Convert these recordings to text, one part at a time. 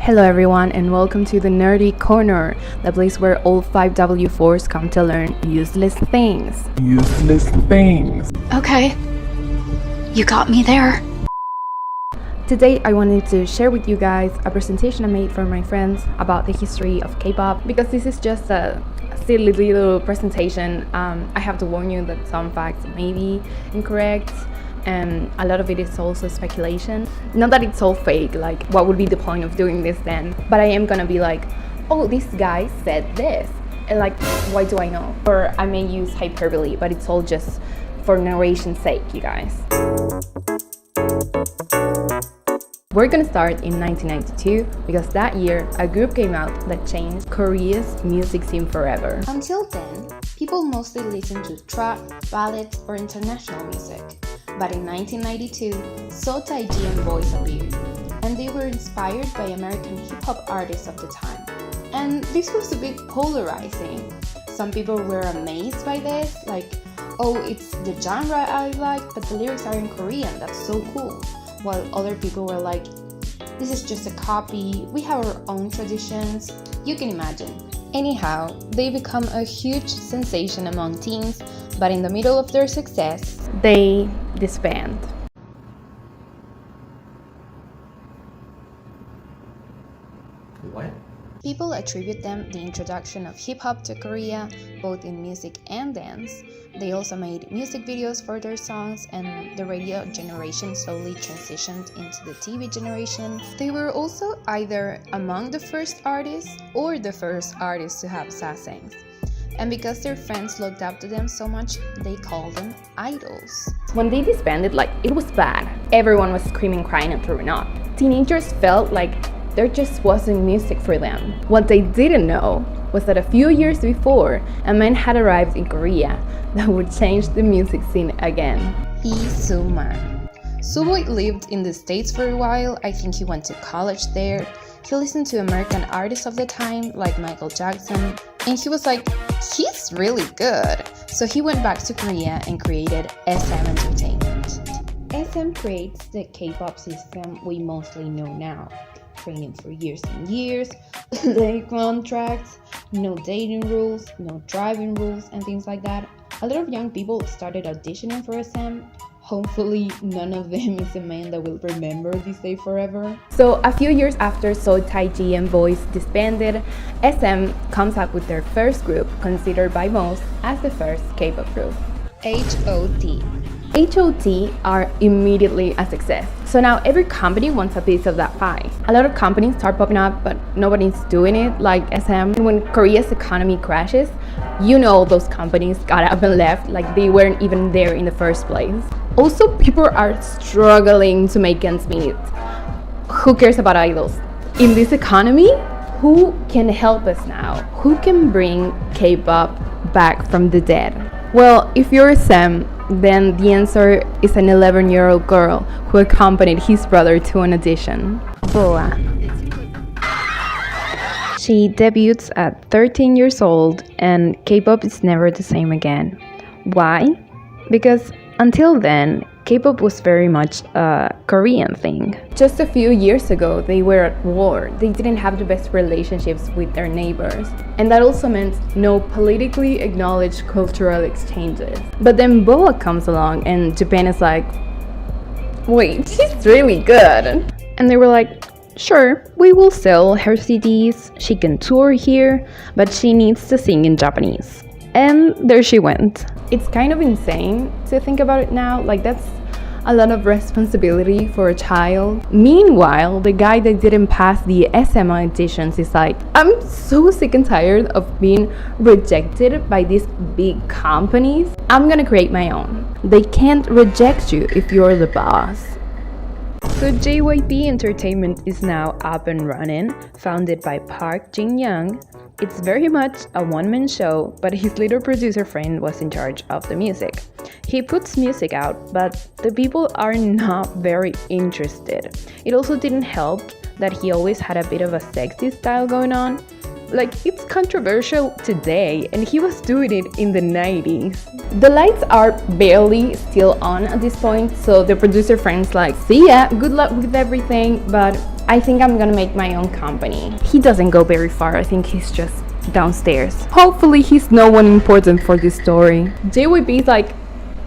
Hello everyone and welcome to the Nerdy Corner, the place where all 5W4s come to learn useless things. Okay, you got me there. Today I wanted to share with you guys a presentation I made for my friends about the history of K-pop. Because this is just a silly little presentation, I have to warn you that some facts may be incorrect. And a lot of it is also speculation. Not that it's all fake, like what would be the point of doing this then? But I am gonna be like, oh, this guy said this. And like, why do I know? Or I may use hyperbole, but it's all just for narration's sake, you guys. We're gonna start in 1992 because that year a group came out that changed Korea's music scene forever. Until then, people mostly listened to trap, ballad, or international music. But in 1992, So Taiji and Boys appeared, and they were inspired by American hip-hop artists of the time. And this was a bit polarizing. Some people were amazed by this, like, oh, it's the genre I like, but the lyrics are in Korean, that's so cool. While other people were like, this is just a copy, we have our own traditions. You can imagine. Anyhow, they become a huge sensation among teens, but in the middle of their success, they disband. What? People attribute them the introduction of hip-hop to Korea, both in music and dance. They also made music videos for their songs, and the radio generation slowly transitioned into the TV generation. They were also either among the first artists or the first artists to have sasaengs. And because their friends looked up to them so much, they called them idols. When they disbanded, like, it was bad. Everyone was screaming, crying, and throwing up. Teenagers felt like there just wasn't music for them. What they didn't know was that a few years before, a man had arrived in Korea that would change the music scene again. Lee Soo-man. Soo-boy lived in the States for a while. I think he went to college there. He listened to American artists of the time, like Michael Jackson, and he was like, he's really good. So he went back to Korea and created SM Entertainment. SM creates the K-pop system we mostly know now. Training for years and years, late contracts, no dating rules, no driving rules, and things like that. A lot of young people started auditioning for SM. Hopefully, none of them is a man that will remember this day forever. So a few years after So Taiji and Boys disbanded, SM comes up with their first group, considered by most as the first K-pop group. H.O.T. H.O.T. are immediately a success. So now every company wants a piece of that pie. A lot of companies start popping up, but nobody's doing it like SM. When Korea's economy crashes, you know those companies got up and left like they weren't even there in the first place. Also, people are struggling to make ends meet. Who cares about idols? In this economy, who can help us now? Who can bring K-pop back from the dead? Well, if you're Sam, then the answer is an 11-year-old girl who accompanied his brother to an audition. Boa. She debuts at 13 years old, and K-pop is never the same again. Why? Because until then, K-pop was very much a Korean thing. Just a few years ago, they were at war. They didn't have the best relationships with their neighbors. And that also meant no politically acknowledged cultural exchanges. But then Boa comes along and Japan is like, wait, she's really good. And they were like, sure, we will sell her CDs, she can tour here, but she needs to sing in Japanese. And there she went. It's kind of insane to think about it now, like that's a lot of responsibility for a child. Meanwhile, the guy that didn't pass the SM auditions is like, I'm so sick and tired of being rejected by these big companies. I'm gonna create my own. They can't reject you if you're the boss. So JYP Entertainment is now up and running, founded by Park Jin-young. It's very much a one-man show, but his little producer friend was in charge of the music. He puts music out, but the people are not very interested. It also didn't help that he always had a bit of a sexy style going on. Like, it's controversial today, and he was doing it in the 90s. The lights are barely still on at this point, so the producer friend's like, see ya, good luck with everything, but I think I'm gonna make my own company. He doesn't go very far. I think he's just downstairs. Hopefully he's no one important for this story. JYP is like,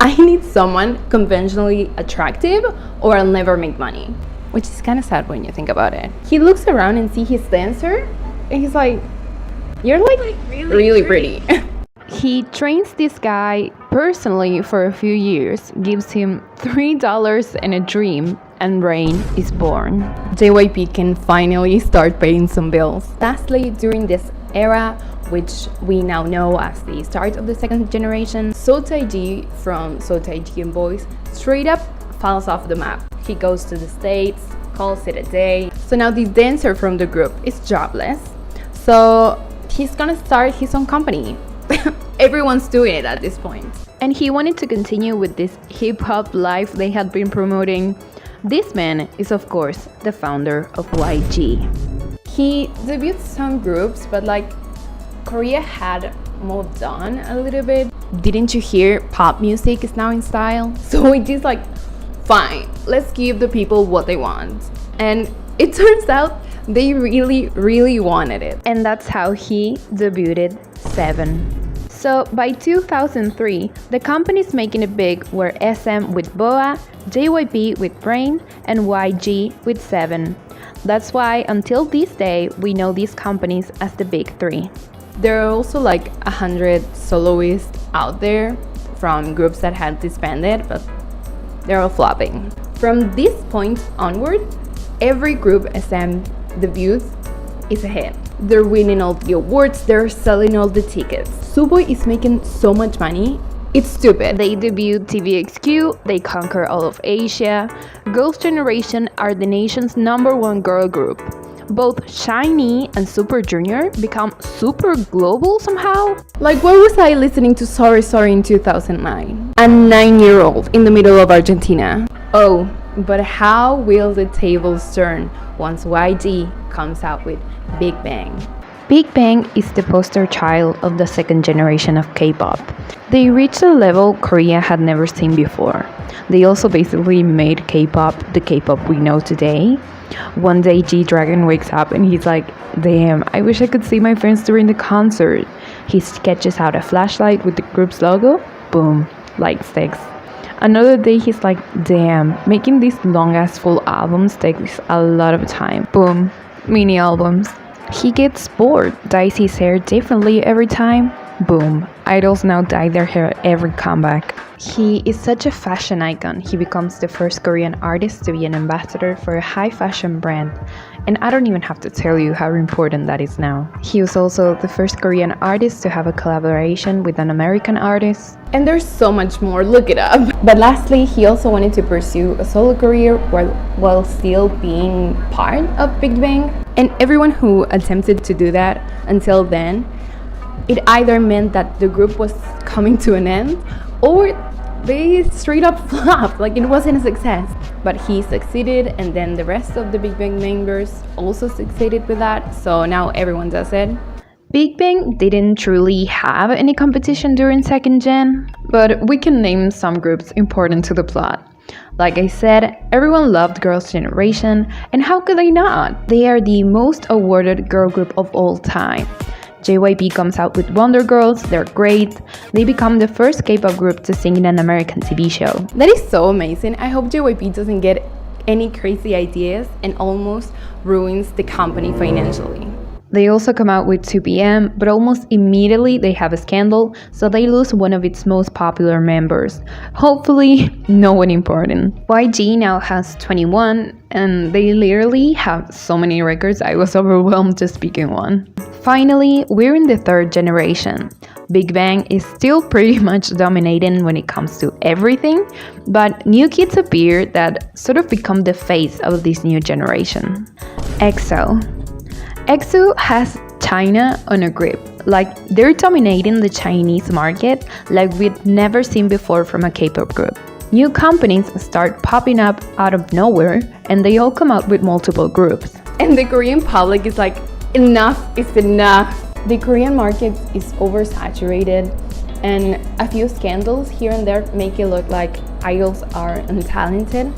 I need someone conventionally attractive or I'll never make money. Which is kind of sad when you think about it. He looks around and sees his dancer and he's like, you're like really pretty. He trains this guy personally for a few years, gives him $3 and a dream, and Rain is born. JYP can finally start paying some bills. Lastly, during this era, which we now know as the start of the second generation, So Taiji from So Taiji and Boys straight up falls off the map. He goes to the States, calls it a day. So now the dancer from the group is jobless. So he's gonna start his own company. Everyone's doing it at this point. And he wanted to continue with this hip-hop life they had been promoting. This man is, of course, the founder of YG. He debuted some groups, but like Korea had moved on a little bit. Didn't you hear pop music is now in style? So it is like, fine, let's give the people what they want. And it turns out they really wanted it. And that's how he debuted Seven. So by 2003, the company's making it big were SM with BoA, JYP with Brain, and YG with Seven. That's why until this day, we know these companies as the big three. There are also like 100 soloists out there from groups that had disbanded, but they're all flopping. From this point onward, every group SM debuts is a hit. They're winning all the awards, they're selling all the tickets. Suboy is making so much money, it's stupid. They debuted TVXQ, they conquer all of Asia. Girls' Generation are the nation's #1 girl group. Both SHINee and Super Junior become super global somehow. Like, why was I listening to Sorry Sorry in 2009? A 9-year-old in the middle of Argentina. Oh, but how will the tables turn once YG comes out with Big Bang? Big Bang is the poster child of the second generation of K-pop. They reached a level Korea had never seen before. They also basically made K-pop the K-pop we know today. One day G-Dragon wakes up and he's like, damn, I wish I could see my friends during the concert. He sketches out a flashlight with the group's logo. Boom, light sticks. Another day he's like, damn, making these long-ass full albums takes a lot of time. Boom, mini albums. He gets bored, dyes his hair differently every time. Boom, idols now dye their hair at every comeback. He is such a fashion icon. He becomes the first Korean artist to be an ambassador for a high fashion brand. And I don't even have to tell you how important that is now. He was also the first Korean artist to have a collaboration with an American artist. And there's so much more, look it up. But lastly, he also wanted to pursue a solo career while still being part of Big Bang. And everyone who attempted to do that until then, it either meant that the group was coming to an end or they straight up flopped, like it wasn't a success. But he succeeded, and then the rest of the Big Bang members also succeeded with that, so now everyone does it. Big Bang didn't truly have any competition during second gen, but we can name some groups important to the plot. Like I said, everyone loved Girls' Generation, and how could they not? They are the most awarded girl group of all time. JYP comes out with Wonder Girls, they're great. They become the first K-pop group to sing in an American TV show. That is so amazing. I hope JYP doesn't get any crazy ideas and almost ruins the company financially. They also come out with 2PM, but almost immediately they have a scandal, so they lose one of its most popular members. Hopefully, no one important. YG now has 21, and they literally have so many records I was overwhelmed just picking one. Finally, we're in the third generation. Big Bang is still pretty much dominating when it comes to everything, but new kids appear that sort of become the face of this new generation. EXO. EXO has China on a grip, like they're dominating the Chinese market like we'd never seen before from a K-pop group. New companies start popping up out of nowhere and they all come out with multiple groups. And the Korean public is like, enough is enough. The Korean market is oversaturated and a few scandals here and there make it look like idols are untalented.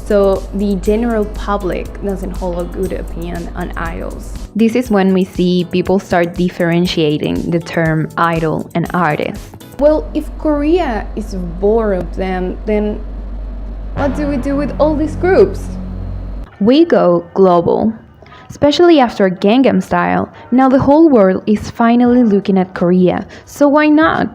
so the general public doesn't hold a good opinion on idols. This is when we see people start differentiating the term idol and artist. Well, if Korea is bored of them, then what do we do with all these groups? We go global. Especially after Gangnam Style, now the whole world is finally looking at Korea, so why not?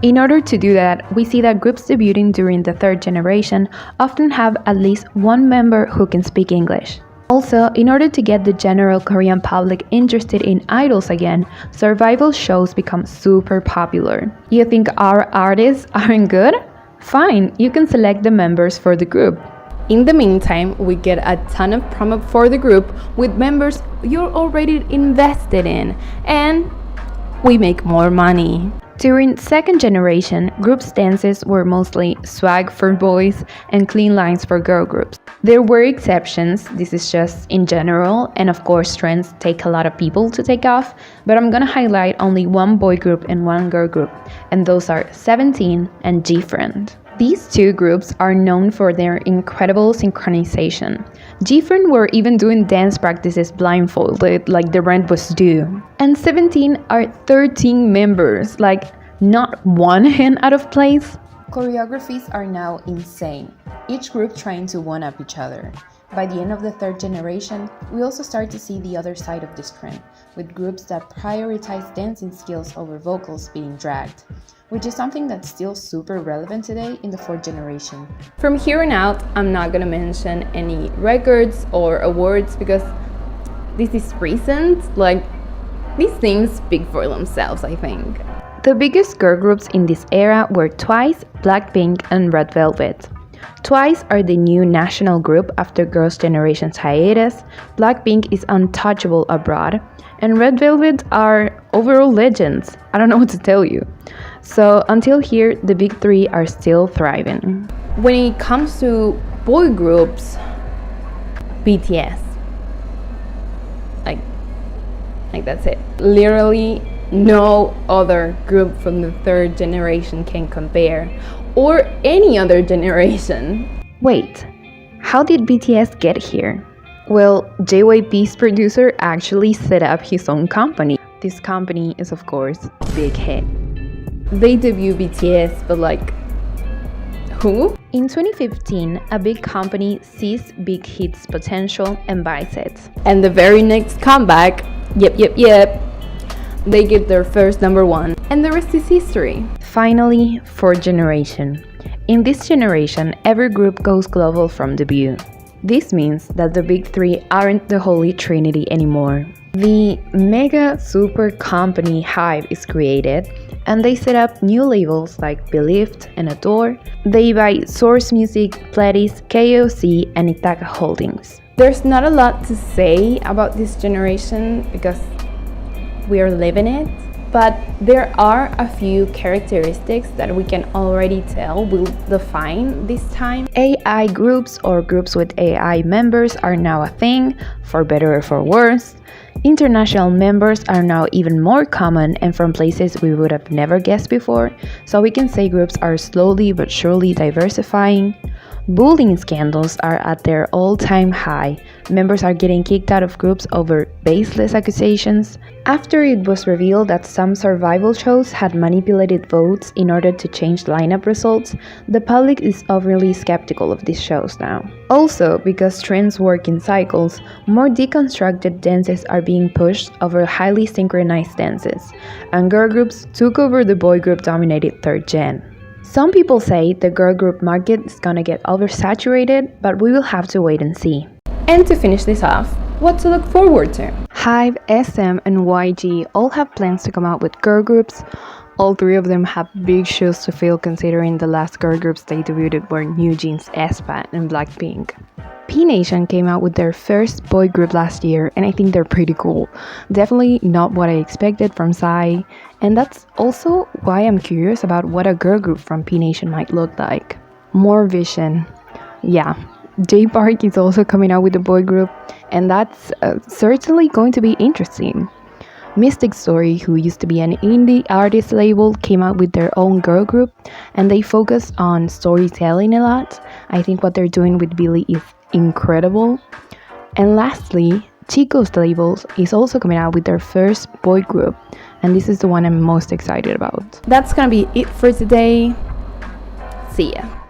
In order to do that, we see that groups debuting during the third generation often have at least one member who can speak English. Also, in order to get the general Korean public interested in idols again, survival shows become super popular. You think our artists aren't good? Fine, you can select the members for the group. In the meantime, we get a ton of promo for the group with members you're already invested in, and we make more money. During second generation, groups dances were mostly swag for boys and clean lines for girl groups. There were exceptions, this is just in general, and of course trends take a lot of people to take off, but I'm gonna highlight only one boy group and one girl group, and those are 17 and G-Friend. These two groups are known for their incredible synchronization. G-Friend were even doing dance practices blindfolded like the rent was due. And 17 are 13 members, like not one hand out of place. Choreographies are now insane, each group trying to one-up each other. By the end of the third generation, we also start to see the other side of this trend, with groups that prioritize dancing skills over vocals being dragged, which is something that's still super relevant today in the fourth generation. From here on out, I'm not gonna mention any records or awards because this is recent, like these things speak for themselves, I think. The biggest girl groups in this era were Twice, Blackpink, and Red Velvet. Twice are the new national group after Girls' Generation's hiatus, Blackpink is untouchable abroad, and Red Velvet are overall legends. I don't know what to tell you. So until here, the big three are still thriving. When it comes to boy groups, BTS. Like that's it. Literally no other group from the third generation can compare, or any other generation. Wait, how did BTS get here? Well, JYP's producer actually set up his own company. This company is of course Big Hit. They debut BTS, but like, who? In 2015, a big company sees Big Hit's potential and buys it. And the very next comeback, yep, they get their first #1. And the rest is history. Finally, fourth generation. In this generation, every group goes global from debut. This means that the big three aren't the holy trinity anymore. The mega super company Hive is created, and they set up new labels like Believed and Adore. They buy Source Music, Pledis, KOC, and Ithaca Holdings. There's not a lot to say about this generation because we are living it, but there are a few characteristics that we can already tell will define this time. AI groups or groups with AI members are now a thing, for better or for worse. International members are now even more common and from places we would have never guessed before, so we can say groups are slowly but surely diversifying. Bullying scandals are at their all-time high. Members are getting kicked out of groups over baseless accusations. After it was revealed that some survival shows had manipulated votes in order to change lineup results, the public is overly skeptical of these shows now. Also, because trends work in cycles, more deconstructed dances are being pushed over highly synchronized dances, and girl groups took over the boy group-dominated third gen. Some people say the girl group market is gonna get oversaturated, but we will have to wait and see. And to finish this off, what to look forward to? Hive, SM, and YG all have plans to come out with girl groups. All three of them have big shoes to fill considering the last girl groups they debuted were New Jeans, aespa, and Blackpink. P Nation came out with their first boy group last year, and I think they're pretty cool. Definitely not what I expected from Psy, and that's also why I'm curious about what a girl group from P Nation might look like. More vision. Yeah, J Park is also coming out with a boy group, and that's certainly going to be interesting. Mystic Story, who used to be an indie artist label, came out with their own girl group, and they focus on storytelling a lot. I think what they're doing with Billy is incredible. And lastly, Chico's labels is also coming out with their first boy group, and this is the one I'm most excited about. That's gonna be it for today. See ya.